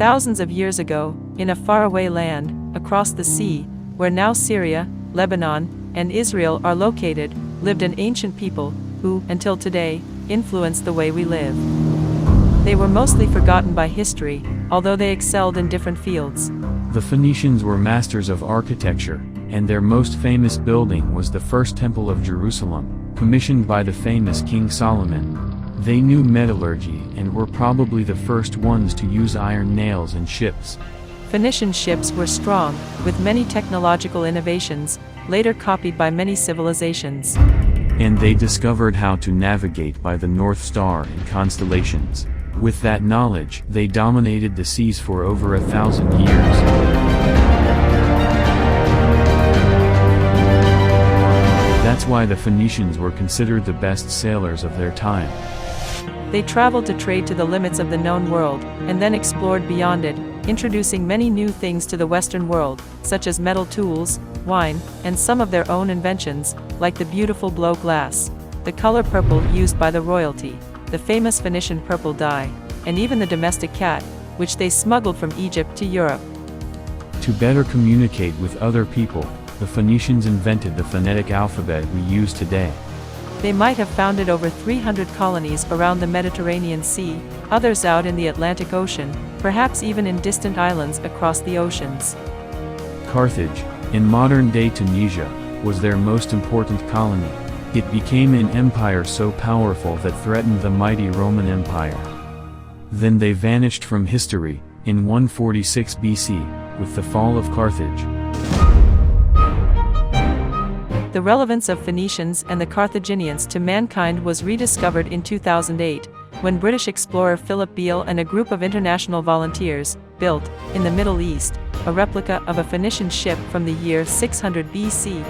Thousands of years ago, in a faraway land, across the sea, where now Syria, Lebanon, and Israel are located, lived an ancient people, who, until today, influence the way we live. They were mostly forgotten by history, although they excelled in different fields. The Phoenicians were masters of architecture, and their most famous building was the first Temple of Jerusalem, commissioned by the famous King Solomon. They knew metallurgy and were probably the first ones to use iron nails in ships. Phoenician ships were strong, with many technological innovations, later copied by many civilizations. And they discovered how to navigate by the North Star and constellations. With that knowledge, they dominated the seas for over 1,000 years. That's why the Phoenicians were considered the best sailors of their time. They traveled to trade to the limits of the known world, and then explored beyond it, introducing many new things to the Western world, such as metal tools, wine, and some of their own inventions, like the beautiful blow glass, the color purple used by the royalty, the famous Phoenician purple dye, and even the domestic cat, which they smuggled from Egypt to Europe. To better communicate with other people, the Phoenicians invented the phonetic alphabet we use today. They might have founded over 300 colonies around the Mediterranean Sea, others out in the Atlantic Ocean, perhaps even in distant islands across the oceans. Carthage, in modern-day Tunisia, was their most important colony. It became an empire so powerful that threatened the mighty Roman Empire. Then they vanished from history, in 146 BC, with the fall of Carthage. The relevance of Phoenicians and the Carthaginians to mankind was rediscovered in 2008, when British explorer Philip Beale and a group of international volunteers built, in the Middle East, a replica of a Phoenician ship from the year 600 BC.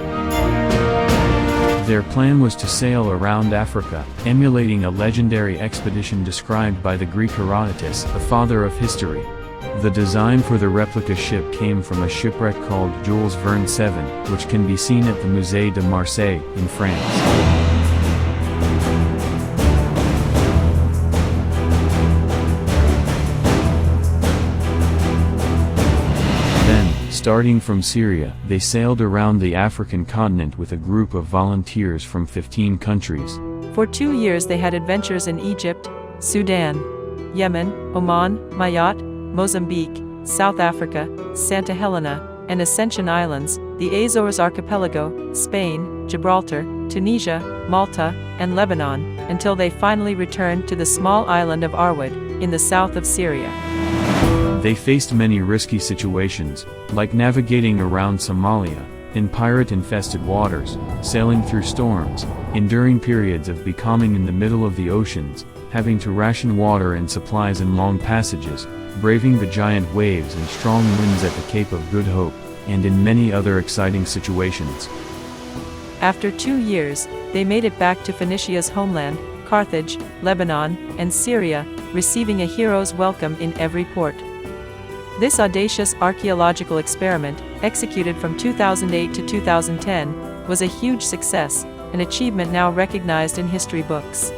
Their plan was to sail around Africa, emulating a legendary expedition described by the Greek Herodotus, the father of history. The design for the replica ship came from a shipwreck called Jules Verne 7, which can be seen at the Musée de Marseille, in France. Then, starting from Syria, they sailed around the African continent with a group of volunteers from 15 countries. For 2 years they had adventures in Egypt, Sudan, Yemen, Oman, Mayotte, Mozambique, South Africa, Santa Helena, and Ascension Islands, the Azores Archipelago, Spain, Gibraltar, Tunisia, Malta, and Lebanon, until they finally returned to the small island of Arwad, in the south of Syria. They faced many risky situations, like navigating around Somalia, in pirate-infested waters, sailing through storms, enduring periods of becalming in the middle of the oceans, having to ration water and supplies in long passages, braving the giant waves and strong winds at the Cape of Good Hope, and in many other exciting situations. After 2 years, they made it back to Phoenicia's homeland, Carthage, Lebanon, and Syria, receiving a hero's welcome in every port. This audacious archaeological experiment, executed from 2008 to 2010, was a huge success, an achievement now recognized in history books.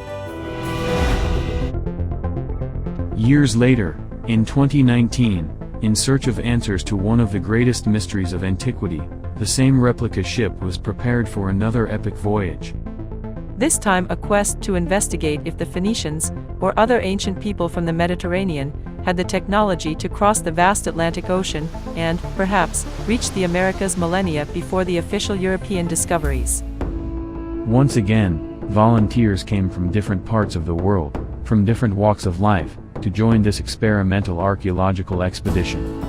Years later, in 2019, in search of answers to one of the greatest mysteries of antiquity, the same replica ship was prepared for another epic voyage. This time a quest to investigate if the Phoenicians, or other ancient people from the Mediterranean, had the technology to cross the vast Atlantic Ocean, and, perhaps, reach the Americas millennia before the official European discoveries. Once again, volunteers came from different parts of the world, from different walks of life, to join this experimental archaeological expedition.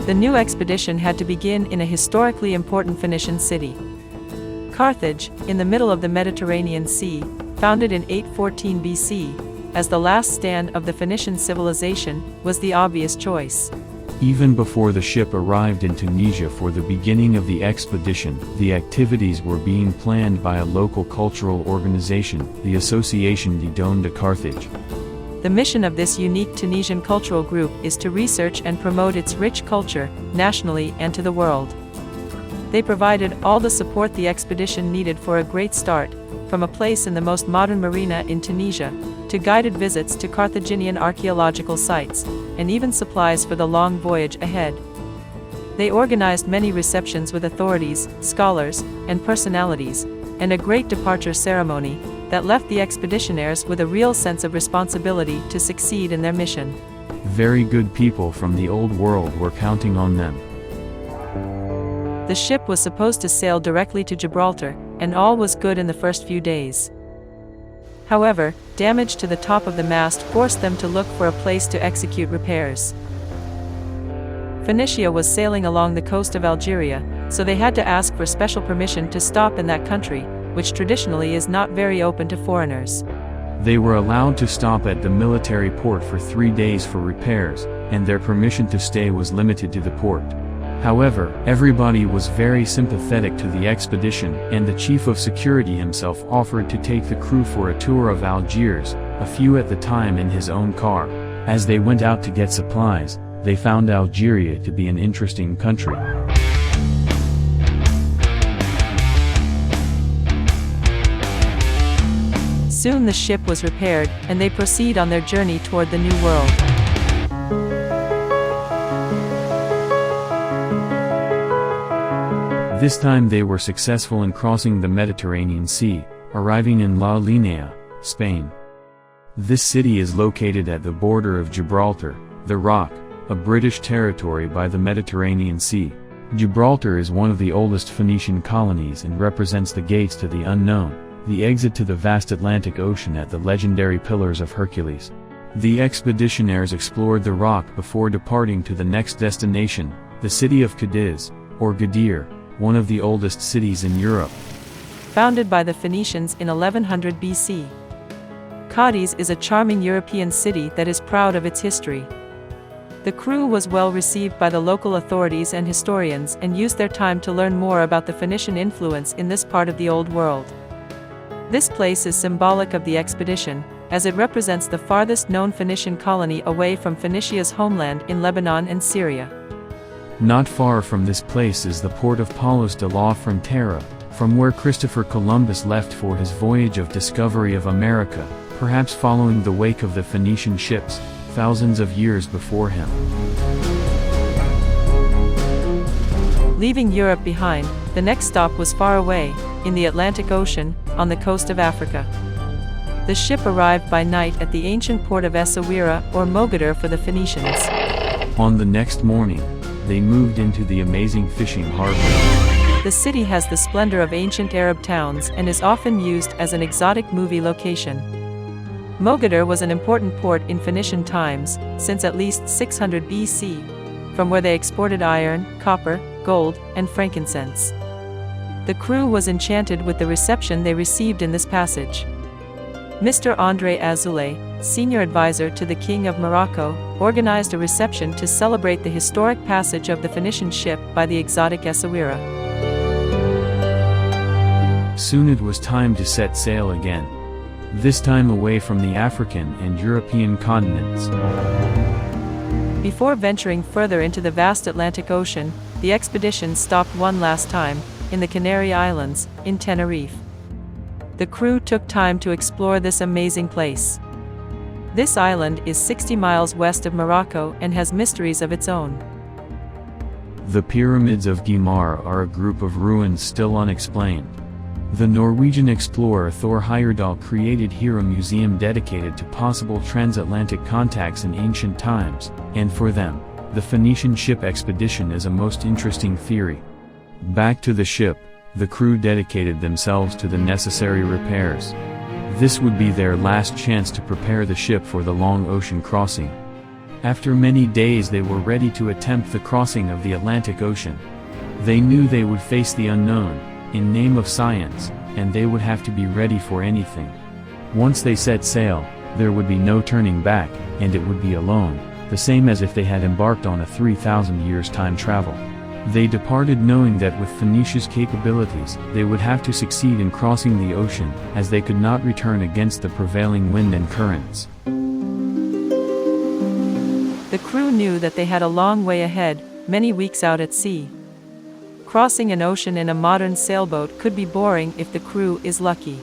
The new expedition had to begin in a historically important Phoenician city. Carthage, in the middle of the Mediterranean Sea, founded in 814 BC, as the last stand of the Phoenician civilization, was the obvious choice. Even before the ship arrived in Tunisia for the beginning of the expedition, the activities were being planned by a local cultural organization, the Association des Dons de Carthage. The mission of this unique Tunisian cultural group is to research and promote its rich culture, nationally and to the world. They provided all the support the expedition needed for a great start, from a place in the most modern marina in Tunisia, to guided visits to Carthaginian archaeological sites, and even supplies for the long voyage ahead. They organized many receptions with authorities, scholars, and personalities, and a great departure ceremony that left the expeditionaires with a real sense of responsibility to succeed in their mission. Very good people from the old world were counting on them. The ship was supposed to sail directly to Gibraltar, and all was good in the first few days. However, damage to the top of the mast forced them to look for a place to execute repairs. Phoenicia was sailing along the coast of Algeria, so they had to ask for special permission to stop in that country, which traditionally is not very open to foreigners. They were allowed to stop at the military port for 3 days for repairs, and their permission to stay was limited to the port. However, everybody was very sympathetic to the expedition, and the chief of security himself offered to take the crew for a tour of Algiers, a few at the time in his own car. As they went out to get supplies, they found Algeria to be an interesting country. Soon the ship was repaired, and they proceed on their journey toward the New World. This time they were successful in crossing the Mediterranean Sea, arriving in La Linea, Spain. This city is located at the border of Gibraltar, the Rock, a British territory by the Mediterranean Sea. Gibraltar is one of the oldest Phoenician colonies and represents the gates to the unknown, the exit to the vast Atlantic Ocean at the legendary Pillars of Hercules. The expeditionaires explored the Rock before departing to the next destination, the city of Cadiz, or Gadir, one of the oldest cities in Europe. Founded by the Phoenicians in 1100 BC. Cadiz is a charming European city that is proud of its history. The crew was well received by the local authorities and historians and used their time to learn more about the Phoenician influence in this part of the Old World. This place is symbolic of the expedition, as it represents the farthest known Phoenician colony away from Phoenicia's homeland in Lebanon and Syria. Not far from this place is the port of Palos de la Frontera, from where Christopher Columbus left for his voyage of discovery of America, perhaps following the wake of the Phoenician ships, thousands of years before him. Leaving Europe behind, the next stop was far away, in the Atlantic Ocean, on the coast of Africa. The ship arrived by night at the ancient port of Essaouira or Mogador for the Phoenicians. On the next morning, they moved into the amazing fishing harbor. The city has the splendor of ancient Arab towns and is often used as an exotic movie location. Mogador was an important port in Phoenician times, since at least 600 BC, from where they exported iron, copper, gold, and frankincense. The crew was enchanted with the reception they received in this passage. Mr. André Azoulay, senior advisor to the King of Morocco, organized a reception to celebrate the historic passage of the Phoenician ship by the exotic Essaouira. Soon it was time to set sail again. This time away from the African and European continents. Before venturing further into the vast Atlantic Ocean, the expedition stopped one last time, in the Canary Islands, in Tenerife. The crew took time to explore this amazing place. This island is 60 miles west of Morocco and has mysteries of its own. The pyramids of Guimar are a group of ruins still unexplained. The Norwegian explorer Thor Heyerdahl created here a museum dedicated to possible transatlantic contacts in ancient times, and for them, the Phoenician ship expedition is a most interesting theory. Back to the ship, the crew dedicated themselves to the necessary repairs. This would be their last chance to prepare the ship for the long ocean crossing. After many days they were ready to attempt the crossing of the Atlantic Ocean. They knew they would face the unknown, in name of science, and they would have to be ready for anything. Once they set sail, there would be no turning back, and it would be alone, the same as if they had embarked on a 3,000 years time travel. They departed knowing that with Phoenicia's capabilities, they would have to succeed in crossing the ocean, as they could not return against the prevailing wind and currents. The crew knew that they had a long way ahead, many weeks out at sea. Crossing an ocean in a modern sailboat could be boring if the crew is lucky.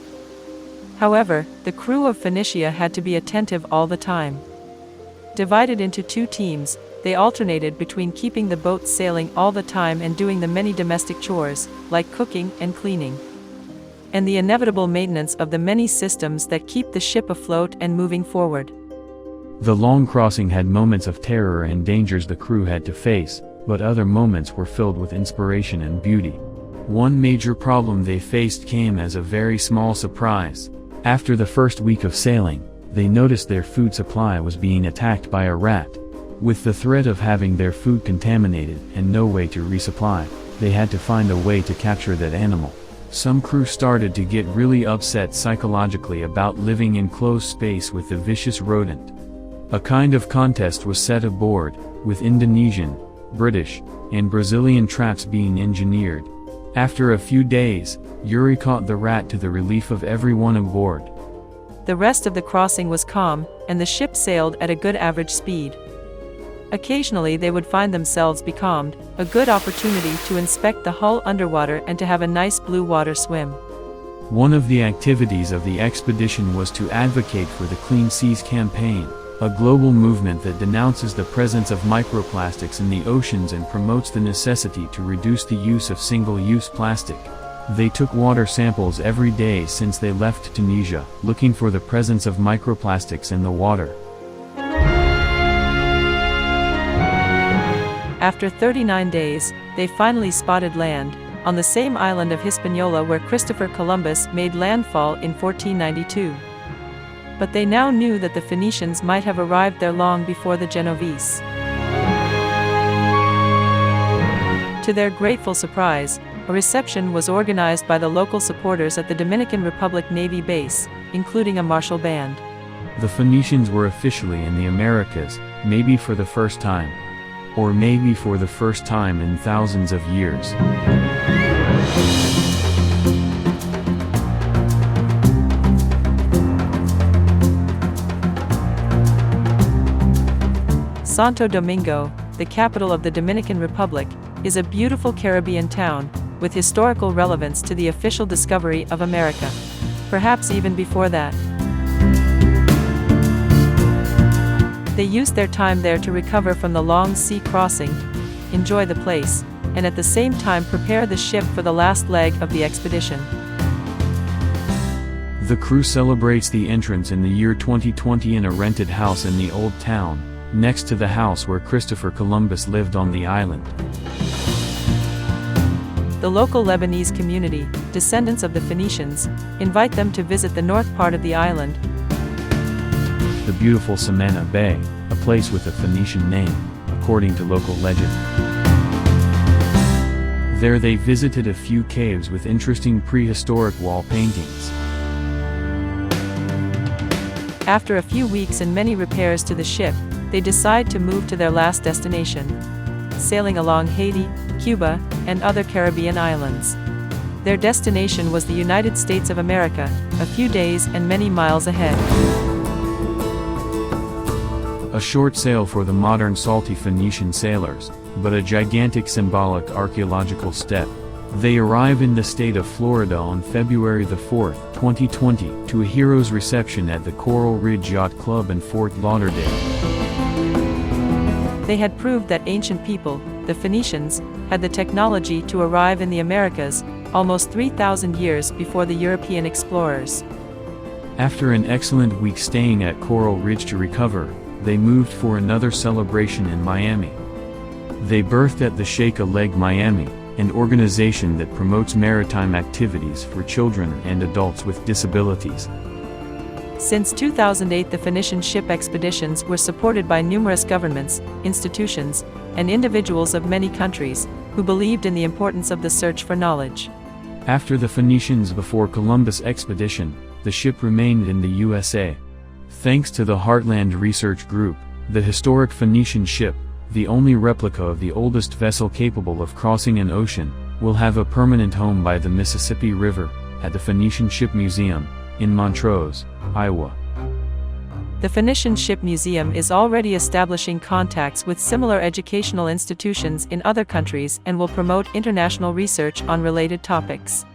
However, the crew of Phoenicia had to be attentive all the time. Divided into two teams, they alternated between keeping the boats sailing all the time and doing the many domestic chores, like cooking and cleaning, and the inevitable maintenance of the many systems that keep the ship afloat and moving forward. The long crossing had moments of terror and dangers the crew had to face, but other moments were filled with inspiration and beauty. One major problem they faced came as a very small surprise. After the first week of sailing, they noticed their food supply was being attacked by a rat. With the threat of having their food contaminated and no way to resupply, they had to find a way to capture that animal. Some crew started to get really upset psychologically about living in closed space with the vicious rodent. A kind of contest was set aboard, with Indonesian, British, and Brazilian traps being engineered. After a few days, Yuri caught the rat to the relief of everyone aboard. The rest of the crossing was calm, and the ship sailed at a good average speed. Occasionally they would find themselves becalmed, a good opportunity to inspect the hull underwater and to have a nice blue water swim. One of the activities of the expedition was to advocate for the Clean Seas Campaign, a global movement that denounces the presence of microplastics in the oceans and promotes the necessity to reduce the use of single-use plastic. They took water samples every day since they left Tunisia, looking for the presence of microplastics in the water. After 39 days, they finally spotted land, on the same island of Hispaniola where Christopher Columbus made landfall in 1492. But they now knew that the Phoenicians might have arrived there long before the Genoese. To their grateful surprise, a reception was organized by the local supporters at the Dominican Republic Navy base, including a martial band. The Phoenicians were officially in the Americas, maybe for the first time. Or maybe for the first time in thousands of years. Santo Domingo, the capital of the Dominican Republic, is a beautiful Caribbean town, with historical relevance to the official discovery of America. Perhaps even before that. They used their time there to recover from the long sea crossing, enjoy the place, and at the same time prepare the ship for the last leg of the expedition. The crew celebrates the entrance in the year 2020 in a rented house in the old town, next to the house where Christopher Columbus lived on the island. The local Lebanese community, descendants of the Phoenicians, invite them to visit the north part of the island, the beautiful Samana Bay, a place with a Phoenician name, according to local legend. There they visited a few caves with interesting prehistoric wall paintings. After a few weeks and many repairs to the ship, they decide to move to their last destination, sailing along Haiti, Cuba, and other Caribbean islands. Their destination was the United States of America, a few days and many miles ahead. A short sail for the modern salty Phoenician sailors, but a gigantic symbolic archaeological step. They arrive in the state of Florida on February the 4th, 2020, to a hero's reception at the Coral Ridge Yacht Club in Fort Lauderdale. They had proved that ancient people, the Phoenicians, had the technology to arrive in the Americas, almost 3,000 years before the European explorers. After an excellent week staying at Coral Ridge to recover, they moved for another celebration in Miami. They birthed at the Shake a Leg Miami, an organization that promotes maritime activities for children and adults with disabilities. Since 2008, the Phoenician ship expeditions were supported by numerous governments, institutions, and individuals of many countries, who believed in the importance of the search for knowledge. After the Phoenicians before Columbus expedition, the ship remained in the USA. Thanks to the Heartland Research Group, the historic Phoenician ship, the only replica of the oldest vessel capable of crossing an ocean, will have a permanent home by the Mississippi River, at the Phoenician Ship Museum, in Montrose, Iowa. The Phoenician Ship Museum is already establishing contacts with similar educational institutions in other countries and will promote international research on related topics.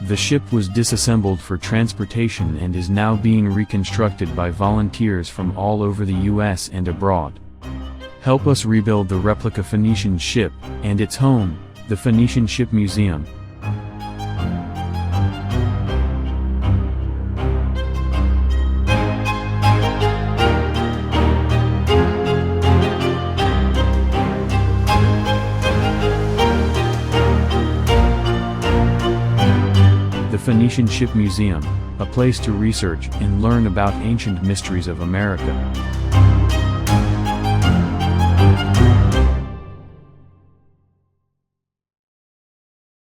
The ship was disassembled for transportation and is now being reconstructed by volunteers from all over the US and abroad. Help us rebuild the replica Phoenician ship, and its home, the Phoenician Ship Museum. The Phoenician Ship Museum, a place to research and learn about ancient mysteries of America.